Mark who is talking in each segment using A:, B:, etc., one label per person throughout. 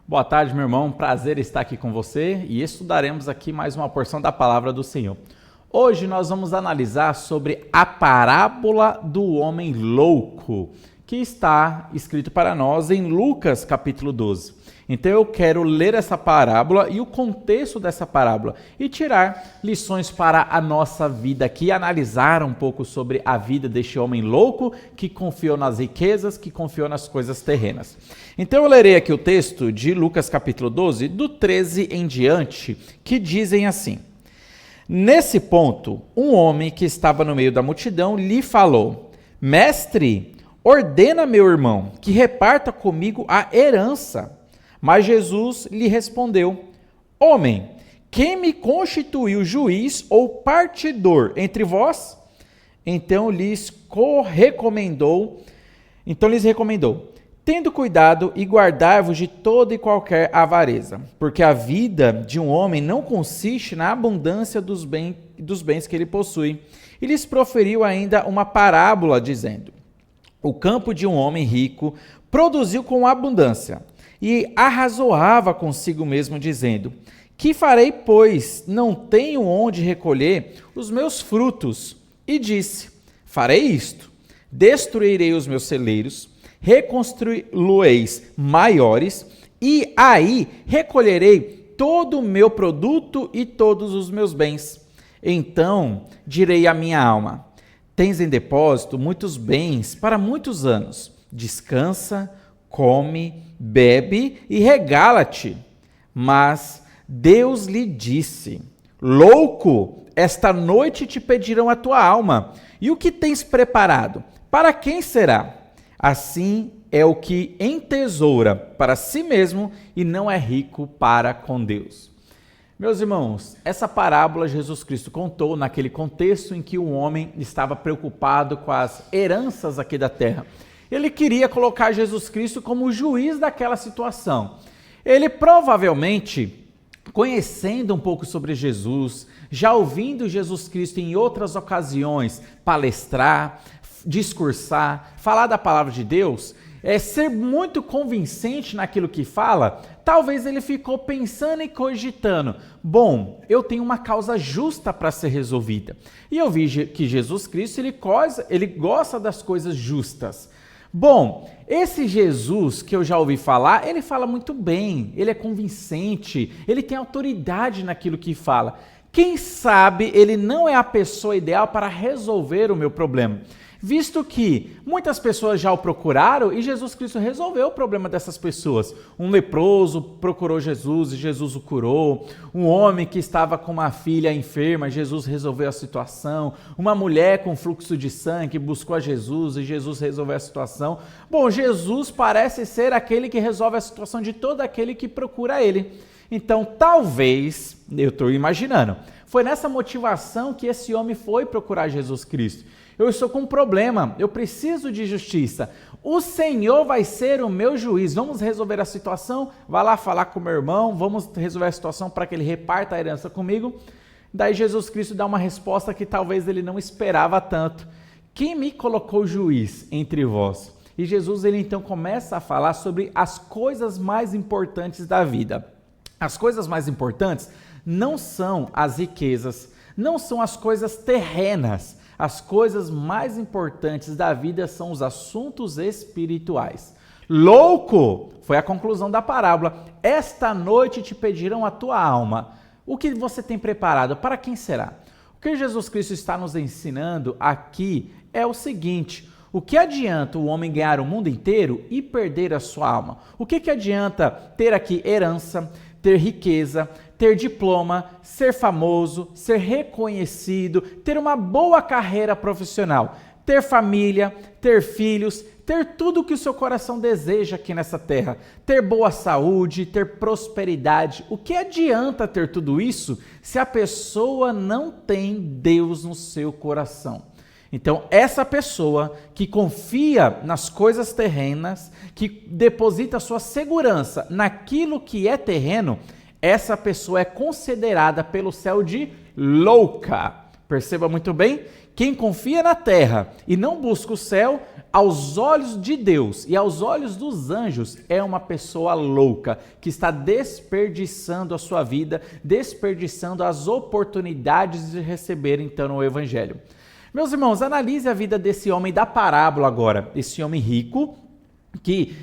A: Boa tarde, meu irmão. Prazer estar aqui com você e estudaremos aqui mais uma porção da palavra do Senhor. Hoje nós vamos analisar sobre a parábola do homem louco, que está escrito para nós em Lucas capítulo 12. Então eu quero ler essa parábola e o contexto dessa parábola e tirar lições para a nossa vida aqui, analisar um pouco sobre a vida deste homem louco que confiou nas riquezas, que confiou nas coisas terrenas. Então eu lerei aqui o texto de Lucas capítulo 12, do 13 em diante, que dizem assim: Nesse ponto, um homem que estava no meio da multidão lhe falou: Mestre, ordena meu irmão que reparta comigo a herança. Mas Jesus lhe respondeu: Homem, quem me constituiu juiz ou partidor entre vós? Então lhes recomendou: Tendo cuidado e guardai-vos de toda e qualquer avareza, porque a vida de um homem não consiste na abundância dos bens que ele possui. E lhes proferiu ainda uma parábola, dizendo: O campo de um homem rico produziu com abundância, e arrazoava consigo mesmo, dizendo: Que farei, pois não tenho onde recolher os meus frutos? E disse: Farei isto: destruirei os meus celeiros, reconstruí-los maiores, e aí recolherei todo o meu produto e todos os meus bens. Então direi à minha alma: Tens em depósito muitos bens para muitos anos. Descansa, come, bebe e regala-te. Mas Deus lhe disse: Louco, esta noite te pedirão a tua alma. E o que tens preparado? Para quem será? Assim é o que entesoura para si mesmo e não é rico para com Deus. Meus irmãos, essa parábola Jesus Cristo contou naquele contexto em que o homem estava preocupado com as heranças aqui da terra. Ele queria colocar Jesus Cristo como o juiz daquela situação. Ele provavelmente, conhecendo um pouco sobre Jesus, já ouvindo Jesus Cristo em outras ocasiões palestrar, discursar, falar da palavra de Deus, ser muito convincente naquilo que fala, talvez ele ficou pensando e cogitando: bom, eu tenho uma causa justa para ser resolvida. E eu vi que Jesus Cristo, ele gosta das coisas justas. Bom, esse Jesus que eu já ouvi falar, ele fala muito bem, ele é convincente, ele tem autoridade naquilo que fala. Quem sabe ele não é a pessoa ideal para resolver o meu problema? Visto que muitas pessoas já o procuraram e Jesus Cristo resolveu o problema dessas pessoas. Um leproso procurou Jesus e Jesus o curou. Um homem que estava com uma filha enferma, Jesus resolveu a situação. Uma mulher com fluxo de sangue buscou a Jesus e Jesus resolveu a situação. Bom, Jesus parece ser aquele que resolve a situação de todo aquele que procura ele. Então, talvez, eu estou imaginando, foi nessa motivação que esse homem foi procurar Jesus Cristo. Eu estou com um problema, eu preciso de justiça. O Senhor vai ser o meu juiz. Vamos resolver a situação? Vai lá falar com o meu irmão, vamos resolver a situação para que ele reparta a herança comigo. Daí Jesus Cristo dá uma resposta que talvez ele não esperava tanto. Quem me colocou juiz entre vós? E Jesus ele então começa a falar sobre as coisas mais importantes da vida. As coisas mais importantes não são as riquezas, não são as coisas terrenas. As coisas mais importantes da vida são os assuntos espirituais. Louco, foi a conclusão da parábola. Esta noite te pedirão a tua alma. O que você tem preparado? Para quem será? O que Jesus Cristo está nos ensinando aqui é o seguinte: o que adianta o homem ganhar o mundo inteiro e perder a sua alma? O que adianta ter aqui herança, ter riqueza, ter diploma, ser famoso, ser reconhecido, ter uma boa carreira profissional, ter família, ter filhos, ter tudo o que o seu coração deseja aqui nessa terra, ter boa saúde, ter prosperidade? O que adianta ter tudo isso se a pessoa não tem Deus no seu coração? Então, essa pessoa que confia nas coisas terrenas, que deposita sua segurança naquilo que é terreno, essa pessoa é considerada pelo céu de louca. Perceba muito bem, quem confia na terra e não busca o céu, aos olhos de Deus e aos olhos dos anjos, é uma pessoa louca, que está desperdiçando a sua vida, desperdiçando as oportunidades de receber então o evangelho. Meus irmãos, analise a vida desse homem da parábola agora, esse homem rico, que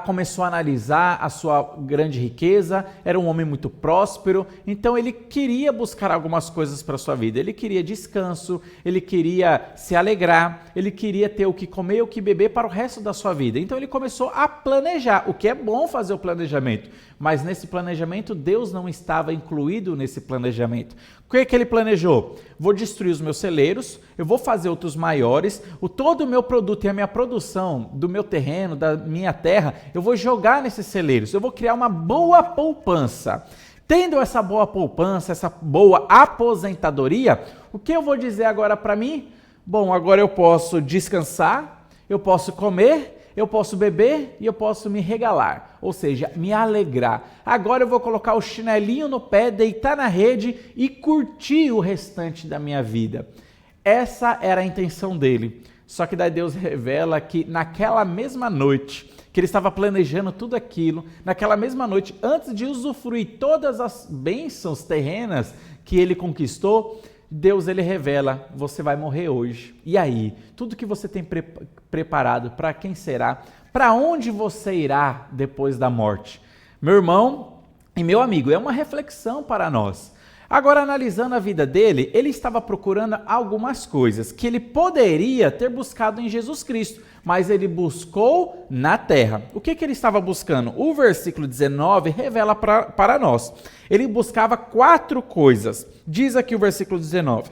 A: começou a analisar a sua grande riqueza, era um homem muito próspero, então ele queria buscar algumas coisas para a sua vida, ele queria descanso, ele queria se alegrar, ele queria ter o que comer e o que beber para o resto da sua vida, então ele começou a planejar, o que é bom fazer o planejamento, mas nesse planejamento Deus não estava incluído nesse planejamento. O que é que ele planejou? Vou destruir os meus celeiros, eu vou fazer outros maiores, todo o meu produto e a minha produção do meu terreno, da minha terra, eu vou jogar nesses celeiros, eu vou criar uma boa poupança. Tendo essa boa poupança, essa boa aposentadoria, o que eu vou dizer agora para mim? Bom, agora eu posso descansar, eu posso comer, eu posso beber e eu posso me regalar, ou seja, me alegrar. Agora eu vou colocar o chinelinho no pé, deitar na rede e curtir o restante da minha vida. Essa era a intenção dele. Só que daí Deus revela que naquela mesma noite, que ele estava planejando tudo aquilo, naquela mesma noite, antes de usufruir todas as bênçãos terrenas que ele conquistou, Deus ele revela, você vai morrer hoje. E aí, tudo que você tem preparado, para quem será? Para onde você irá depois da morte? Meu irmão e meu amigo, é uma reflexão para nós. Agora, analisando a vida dele, ele estava procurando algumas coisas que ele poderia ter buscado em Jesus Cristo, mas ele buscou na terra. O que ele estava buscando? O versículo 19 revela para nós. Ele buscava 4 coisas. Diz aqui o versículo 19.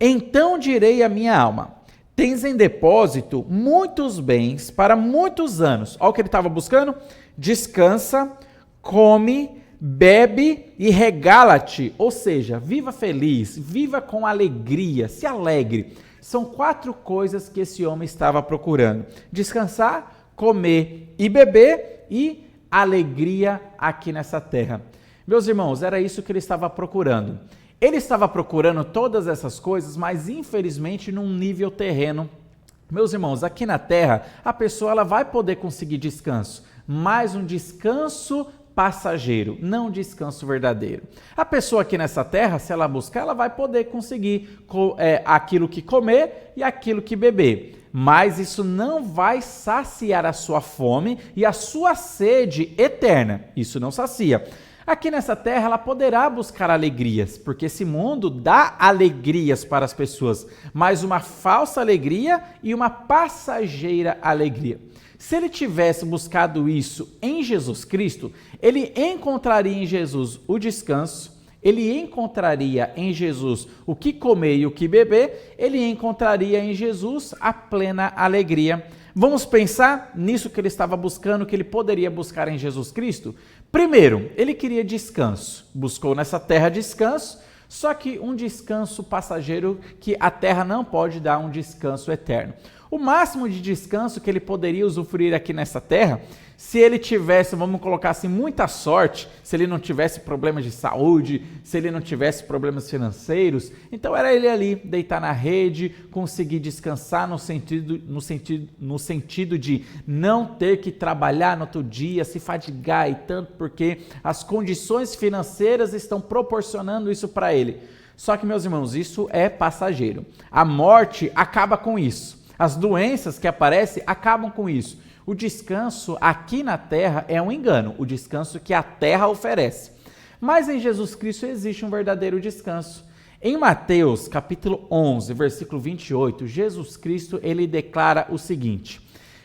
A: Então direi à minha alma, tens em depósito muitos bens para muitos anos. Olha o que ele estava buscando. Descansa, come, bebe e regala-te, ou seja, viva feliz, viva com alegria, se alegre. São 4 coisas que esse homem estava procurando: descansar, comer e beber e alegria aqui nessa terra. Meus irmãos, era isso que ele estava procurando. Ele estava procurando todas essas coisas, mas infelizmente num nível terreno. Meus irmãos, aqui na terra, a pessoa ela vai poder conseguir descanso, mas um descanso passageiro, não um descanso verdadeiro. A pessoa aqui nessa terra, se ela buscar, ela vai poder conseguir aquilo que comer e aquilo que beber. Mas isso não vai saciar a sua fome e a sua sede eterna. Isso não sacia. Aqui nessa terra ela poderá buscar alegrias, porque esse mundo dá alegrias para as pessoas, mas uma falsa alegria e uma passageira alegria. Se ele tivesse buscado isso em Jesus Cristo, ele encontraria em Jesus o descanso, ele encontraria em Jesus o que comer e o que beber, ele encontraria em Jesus a plena alegria. Vamos pensar nisso que ele estava buscando, que ele poderia buscar em Jesus Cristo? Primeiro, ele queria descanso, buscou nessa terra descanso, só que um descanso passageiro que a terra não pode dar um descanso eterno. O máximo de descanso que ele poderia usufruir aqui nessa terra, se ele tivesse, vamos colocar assim, muita sorte, se ele não tivesse problemas de saúde, se ele não tivesse problemas financeiros, então era ele ali, deitar na rede, conseguir descansar no sentido de não ter que trabalhar no outro dia, se fadigar e tanto, porque as condições financeiras estão proporcionando isso para ele. Só que, meus irmãos, isso é passageiro. A morte acaba com isso. As doenças que aparecem acabam com isso. O descanso aqui na terra é um engano, o descanso que a terra oferece. Mas em Jesus Cristo existe um verdadeiro descanso. Em Mateus, capítulo 11, versículo 28, Jesus Cristo, ele declara o seguinte: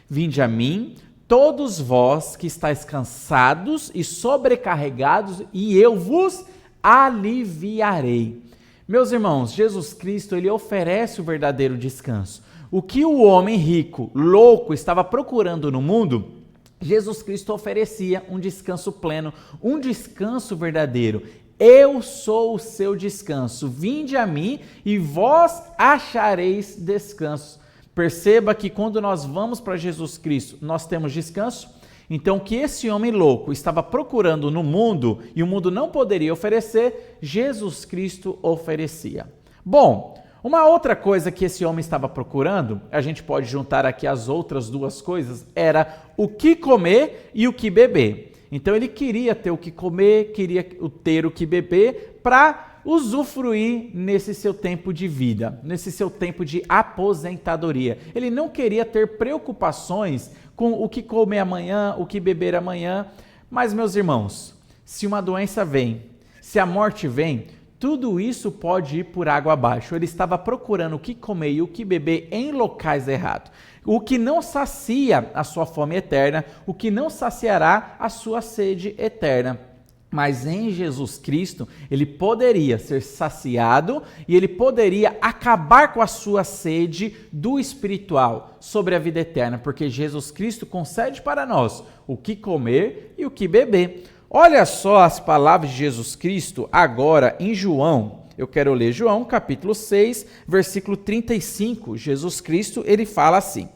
A: Vinde a mim, todos vós que estáis cansados e sobrecarregados, e eu vos aliviarei. Meus irmãos, Jesus Cristo, ele oferece o verdadeiro descanso. O que o homem rico, louco, estava procurando no mundo, Jesus Cristo oferecia um descanso pleno, um descanso verdadeiro. Eu sou o seu descanso. Vinde a mim e vós achareis descanso. Perceba que quando nós vamos para Jesus Cristo, nós temos descanso. Então, o que esse homem louco estava procurando no mundo e o mundo não poderia oferecer, Jesus Cristo oferecia. Bom, uma outra coisa que esse homem estava procurando, a gente pode juntar aqui as outras duas coisas, era o que comer e o que beber. Então ele queria ter o que comer, queria ter o que beber para usufruir nesse seu tempo de vida, nesse seu tempo de aposentadoria. Ele não queria ter preocupações com o que comer amanhã, o que beber amanhã. Mas, meus irmãos, se uma doença vem, se a morte vem, tudo isso pode ir por água abaixo. Ele estava procurando o que comer e o que beber em locais errados. O que não sacia a sua fome eterna, o que não saciará a sua sede eterna. Mas em Jesus Cristo, ele poderia ser saciado e ele poderia acabar com a sua sede do espiritual sobre a vida eterna, porque Jesus Cristo concede para nós o que comer e o que beber. Olha só as palavras de Jesus Cristo agora em João. Eu quero ler João, capítulo 6, versículo 35. Jesus Cristo, ele fala assim: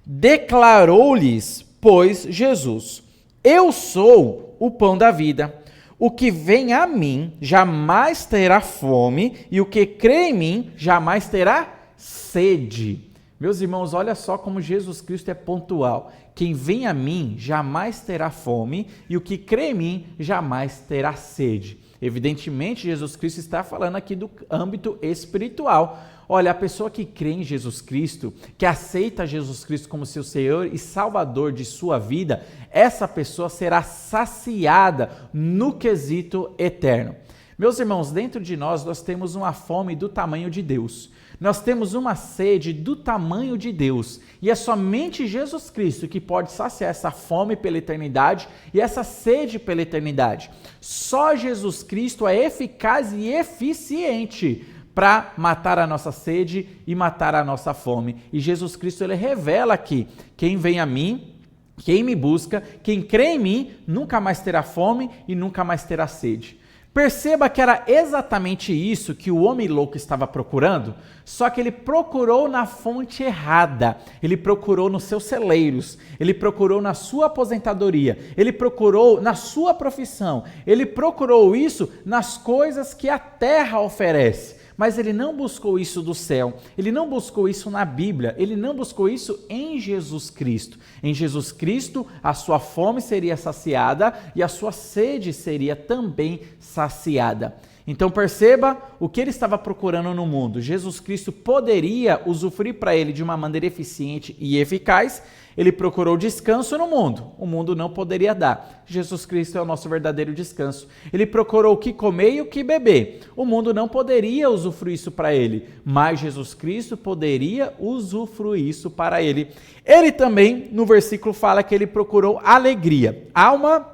A: declarou-lhes, pois, Jesus: eu sou o pão da vida. O que vem a mim jamais terá fome, e o que crê em mim jamais terá sede. Meus irmãos, olha só como Jesus Cristo é pontual. Quem vem a mim jamais terá fome, e o que crê em mim jamais terá sede. Evidentemente, Jesus Cristo está falando aqui do âmbito espiritual. Olha, a pessoa que crê em Jesus Cristo, que aceita Jesus Cristo como seu Senhor e Salvador de sua vida, essa pessoa será saciada no quesito eterno. Meus irmãos, dentro de nós temos uma fome do tamanho de Deus. Nós temos uma sede do tamanho de Deus. E é somente Jesus Cristo que pode saciar essa fome pela eternidade e essa sede pela eternidade. Só Jesus Cristo é eficaz e eficiente para matar a nossa sede e matar a nossa fome. E Jesus Cristo, ele revela aqui: quem vem a mim, quem me busca, quem crê em mim, nunca mais terá fome e nunca mais terá sede. Perceba que era exatamente isso que o homem louco estava procurando, só que ele procurou na fonte errada. Ele procurou nos seus celeiros, ele procurou na sua aposentadoria, ele procurou na sua profissão, ele procurou isso nas coisas que a terra oferece. Mas ele não buscou isso do céu, ele não buscou isso na Bíblia, ele não buscou isso em Jesus Cristo. Em Jesus Cristo, a sua fome seria saciada e a sua sede seria também saciada. Então perceba o que ele estava procurando no mundo. Jesus Cristo poderia usufruir para ele de uma maneira eficiente e eficaz. Ele procurou descanso no mundo. O mundo não poderia dar. Jesus Cristo é o nosso verdadeiro descanso. Ele procurou o que comer e o que beber. O mundo não poderia usufruir isso para ele, mas Jesus Cristo poderia usufruir isso para ele. Ele também, no versículo, fala que ele procurou alegria. Alma,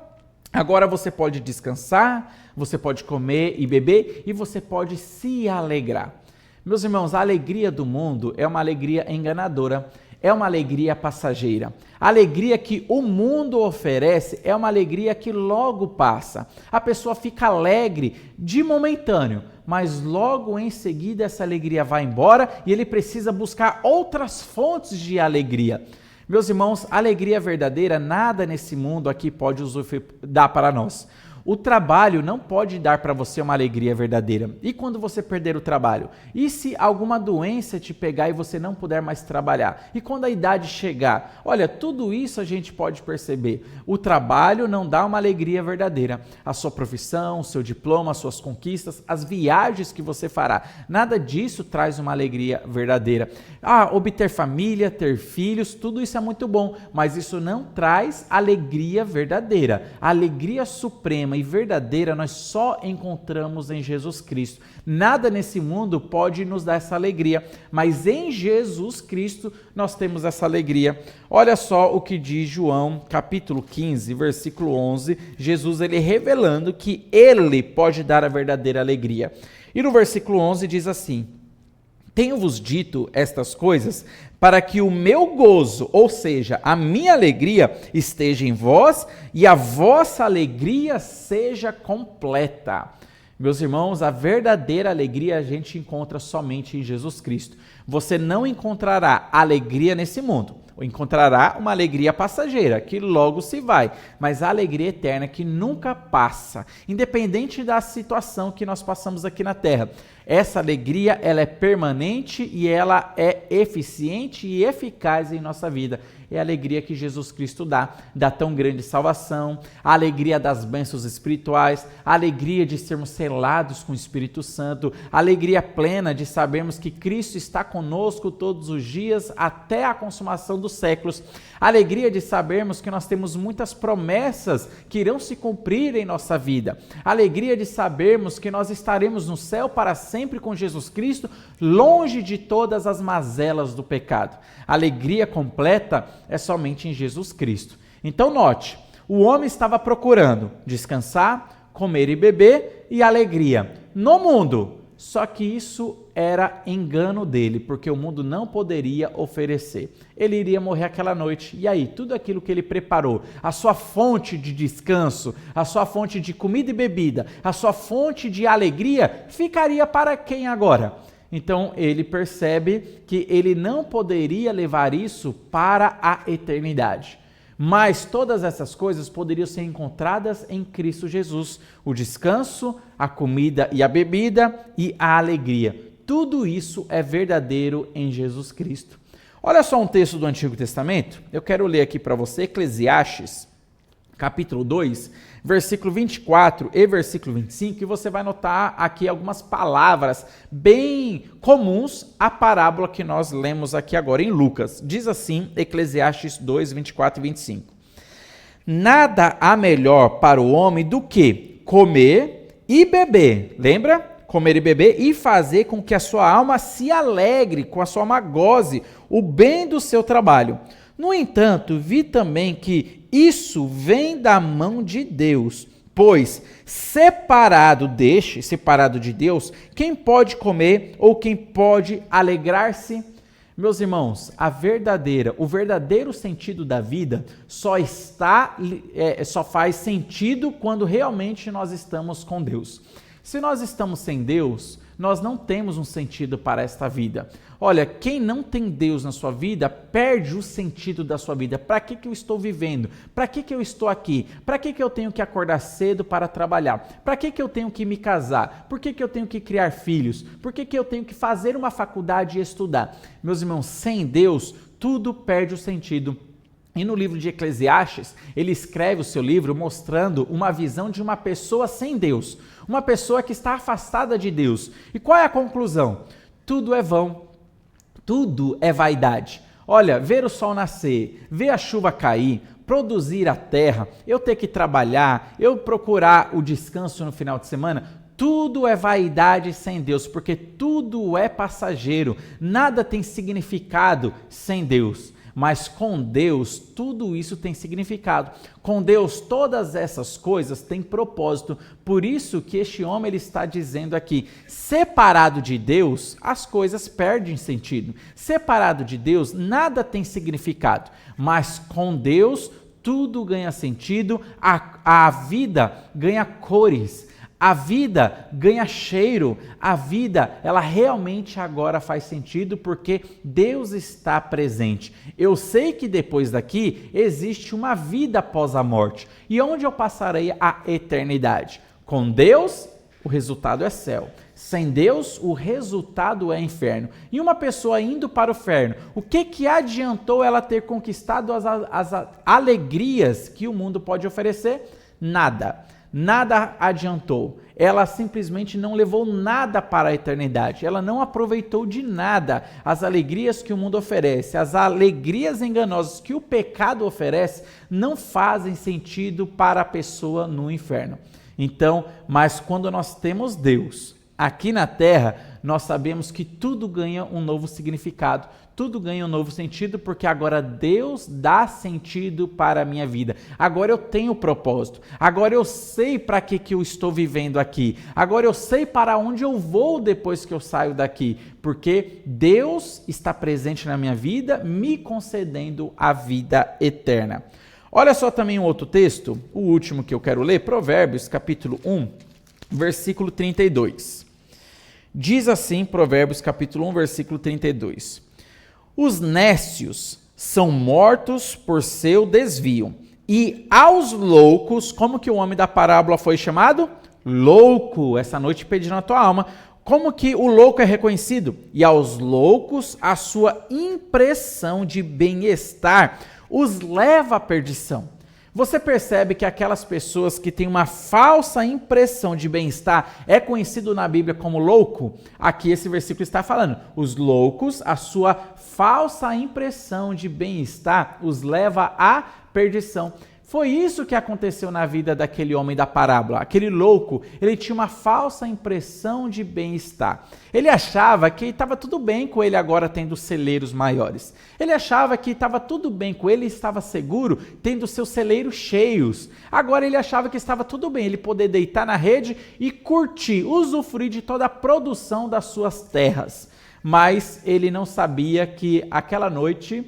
A: agora você pode descansar, você pode comer e beber e você pode se alegrar. Meus irmãos, a alegria do mundo é uma alegria enganadora. É uma alegria passageira. A alegria que o mundo oferece é uma alegria que logo passa. A pessoa fica alegre de momentâneo, mas logo em seguida essa alegria vai embora e ele precisa buscar outras fontes de alegria. Meus irmãos, alegria verdadeira, nada nesse mundo aqui pode dar para nós. O trabalho não pode dar para você uma alegria verdadeira. E quando você perder o trabalho? E se alguma doença te pegar e você não puder mais trabalhar? E quando a idade chegar? Olha, tudo isso a gente pode perceber. O trabalho não dá uma alegria verdadeira. A sua profissão, o seu diploma, as suas conquistas, as viagens que você fará, nada disso traz uma alegria verdadeira. Obter família, ter filhos, tudo isso é muito bom, mas isso não traz alegria verdadeira. A alegria suprema e verdadeira nós só encontramos em Jesus Cristo. Nada nesse mundo pode nos dar essa alegria, mas em Jesus Cristo nós temos essa alegria. Olha só o que diz João, capítulo 15, versículo 11, Jesus ele revelando que ele pode dar a verdadeira alegria. E no versículo 11 diz assim: tenho-vos dito estas coisas para que o meu gozo, ou seja, a minha alegria, esteja em vós e a vossa alegria seja completa. Meus irmãos, a verdadeira alegria a gente encontra somente em Jesus Cristo. Você não encontrará alegria nesse mundo. Encontrará uma alegria passageira, que logo se vai, mas a alegria eterna que nunca passa, independente da situação que nós passamos aqui na terra. Essa alegria, ela é permanente e ela é eficiente e eficaz em nossa vida. É a alegria que Jesus Cristo dá, da tão grande salvação, a alegria das bênçãos espirituais, a alegria de sermos selados com o Espírito Santo, a alegria plena de sabermos que Cristo está conosco todos os dias até a consumação dos séculos, a alegria de sabermos que nós temos muitas promessas que irão se cumprir em nossa vida, a alegria de sabermos que nós estaremos no céu para sempre com Jesus Cristo, longe de todas as mazelas do pecado. A alegria completa é somente em Jesus Cristo. Então note, o homem estava procurando descansar, comer e beber e alegria no mundo. Só que isso era engano dele, porque o mundo não poderia oferecer. Ele iria morrer aquela noite. E aí, tudo aquilo que ele preparou, a sua fonte de descanso, a sua fonte de comida e bebida, a sua fonte de alegria, ficaria para quem agora? Então ele percebe que ele não poderia levar isso para a eternidade. Mas todas essas coisas poderiam ser encontradas em Cristo Jesus. O descanso, a comida e a bebida e a alegria. Tudo isso é verdadeiro em Jesus Cristo. Olha só um texto do Antigo Testamento. Eu quero ler aqui para você, Eclesiastes, capítulo 2, versículo 24 e versículo 25, e você vai notar aqui algumas palavras bem comuns à parábola que nós lemos aqui agora em Lucas. Diz assim, Eclesiastes 2, 24 e 25. Nada há melhor para o homem do que comer e beber. Lembra? Comer e beber e fazer com que a sua alma se alegre, com a sua alma goze o bem do seu trabalho. No entanto, vi também que isso vem da mão de Deus, pois separado de Deus, quem pode comer ou quem pode alegrar-se? Meus irmãos, o verdadeiro sentido da vida só faz sentido quando realmente nós estamos com Deus. Se nós estamos sem Deus, nós não temos um sentido para esta vida. Olha, quem não tem Deus na sua vida, perde o sentido da sua vida. Para que eu estou vivendo? Para que eu estou aqui? Para que eu tenho que acordar cedo para trabalhar? Para que eu tenho que me casar? Por que eu tenho que criar filhos? Por que eu tenho que fazer uma faculdade e estudar? Meus irmãos, sem Deus, tudo perde o sentido. E no livro de Eclesiastes, ele escreve o seu livro mostrando uma visão de uma pessoa sem Deus, uma pessoa que está afastada de Deus. E qual é a conclusão? Tudo é vão, tudo é vaidade. Olha, ver o sol nascer, ver a chuva cair, produzir a terra, eu ter que trabalhar, eu procurar o descanso no final de semana, tudo é vaidade sem Deus, porque tudo é passageiro, nada tem significado sem Deus. Mas com Deus, tudo isso tem significado. Com Deus, todas essas coisas têm propósito. Por isso que este homem ele está dizendo aqui, separado de Deus, as coisas perdem sentido. Separado de Deus, nada tem significado. Mas com Deus, tudo ganha sentido, a vida ganha cores. A vida ganha cheiro, a vida, ela realmente agora faz sentido porque Deus está presente. Eu sei que depois daqui existe uma vida após a morte. E onde eu passarei a eternidade? Com Deus, o resultado é céu. Sem Deus, o resultado é inferno. E uma pessoa indo para o inferno, o que adiantou ela ter conquistado as alegrias que o mundo pode oferecer? Nada. Nada adiantou. Ela simplesmente não levou nada para a eternidade. Ela não aproveitou de nada as alegrias que o mundo oferece. As alegrias enganosas que o pecado oferece não fazem sentido para a pessoa no inferno. Então, mas quando nós temos Deus aqui na terra, nós sabemos que tudo ganha um novo significado. Tudo ganha um novo sentido porque agora Deus dá sentido para a minha vida. Agora eu tenho propósito. Agora eu sei para que eu estou vivendo aqui. Agora eu sei para onde eu vou depois que eu saio daqui. Porque Deus está presente na minha vida, me concedendo a vida eterna. Olha só também um outro texto, o último que eu quero ler, Provérbios, capítulo 1, versículo 32. Diz assim, Provérbios, capítulo 1, versículo 32. Os nécios são mortos por seu desvio, e aos loucos, como que o homem da parábola foi chamado? Louco, essa noite pedindo a tua alma. como que o louco é reconhecido? E aos loucos, a sua impressão de bem-estar os leva à perdição. Você percebe que aquelas pessoas que têm uma falsa impressão de bem-estar é conhecido na Bíblia como louco? Aqui esse versículo está falando, os loucos, a sua falsa impressão de bem-estar os leva à perdição. Foi isso que aconteceu na vida daquele homem da parábola. Aquele louco, ele tinha uma falsa impressão de bem-estar. Ele achava que estava tudo bem com ele agora tendo celeiros maiores. Ele achava que estava tudo bem com ele, estava seguro tendo seus celeiros cheios. Agora ele achava que estava tudo bem, ele poder deitar na rede e curtir, usufruir de toda a produção das suas terras. Mas ele não sabia que aquela noite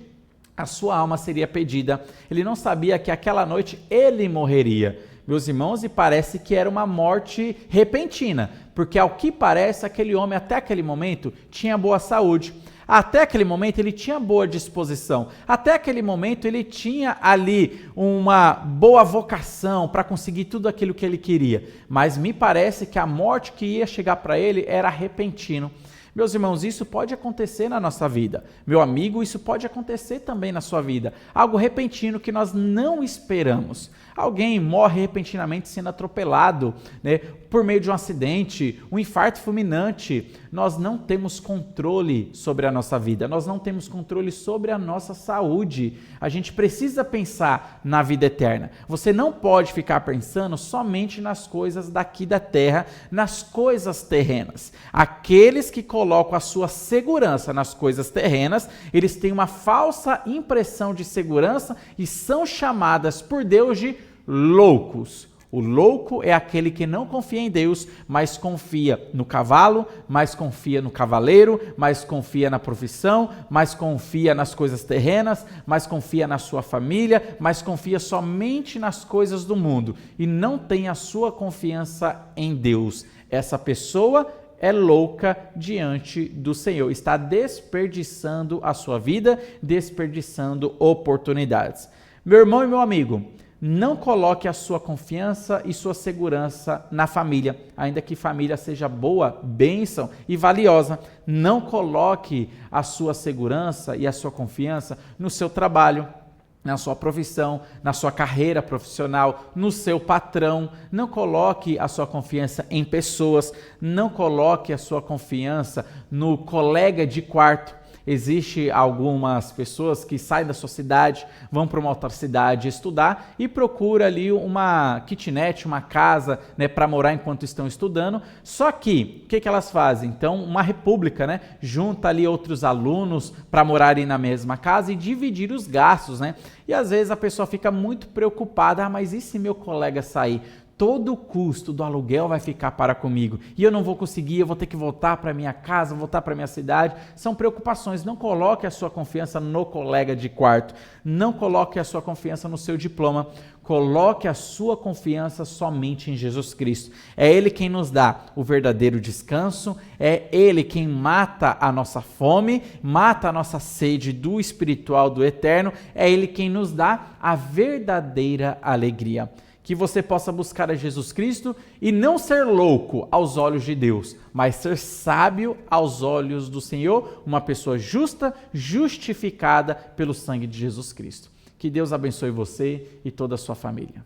A: a sua alma seria pedida. Ele não sabia que aquela noite ele morreria. Meus irmãos, e parece que era uma morte repentina, porque ao que parece, aquele homem até aquele momento tinha boa saúde. Até aquele momento ele tinha boa disposição. Até aquele momento ele tinha ali uma boa vocação para conseguir tudo aquilo que ele queria. Mas me parece que a morte que ia chegar para ele era repentino. Meus irmãos, isso pode acontecer na nossa vida. Meu amigo, isso pode acontecer também na sua vida. Algo repentino que nós não esperamos. Alguém morre repentinamente sendo atropelado, né, por meio de um acidente, um infarto fulminante. Nós não temos controle sobre a nossa vida, nós não temos controle sobre a nossa saúde. A gente precisa pensar na vida eterna. Você não pode ficar pensando somente nas coisas daqui da terra, nas coisas terrenas. Aqueles que colocam a sua segurança nas coisas terrenas, eles têm uma falsa impressão de segurança e são chamadas por Deus de loucos. O louco é aquele que não confia em Deus, mas confia no cavalo, mas confia no cavaleiro, mas confia na profissão, mas confia nas coisas terrenas, mas confia na sua família, mas confia somente nas coisas do mundo e não tem a sua confiança em Deus. Essa pessoa é louca diante do Senhor, está desperdiçando a sua vida, desperdiçando oportunidades. Meu irmão e meu amigo, não coloque a sua confiança e sua segurança na família, ainda que família seja boa, bênção e valiosa. Não coloque a sua segurança e a sua confiança no seu trabalho, na sua profissão, na sua carreira profissional, no seu patrão. Não coloque a sua confiança em pessoas, não coloque a sua confiança no colega de quarto. Existem algumas pessoas que saem da sua cidade, vão para uma outra cidade estudar e procuram ali uma kitnet, uma casa, né, para morar enquanto estão estudando. Só que, o que elas fazem? Então, uma república, né, junta ali outros alunos para morarem na mesma casa e dividir os gastos, né? E às vezes a pessoa fica muito preocupada, mas e se meu colega sair? Todo o custo do aluguel vai ficar para comigo e eu não vou conseguir, eu vou ter que voltar para minha casa, voltar para minha cidade. São preocupações. Não coloque a sua confiança no colega de quarto, não coloque a sua confiança no seu diploma, coloque a sua confiança somente em Jesus Cristo. É Ele quem nos dá o verdadeiro descanso, é Ele quem mata a nossa fome, mata a nossa sede do espiritual, do eterno, é Ele quem nos dá a verdadeira alegria. Que você possa buscar a Jesus Cristo e não ser louco aos olhos de Deus, mas ser sábio aos olhos do Senhor, uma pessoa justa, justificada pelo sangue de Jesus Cristo. Que Deus abençoe você e toda a sua família.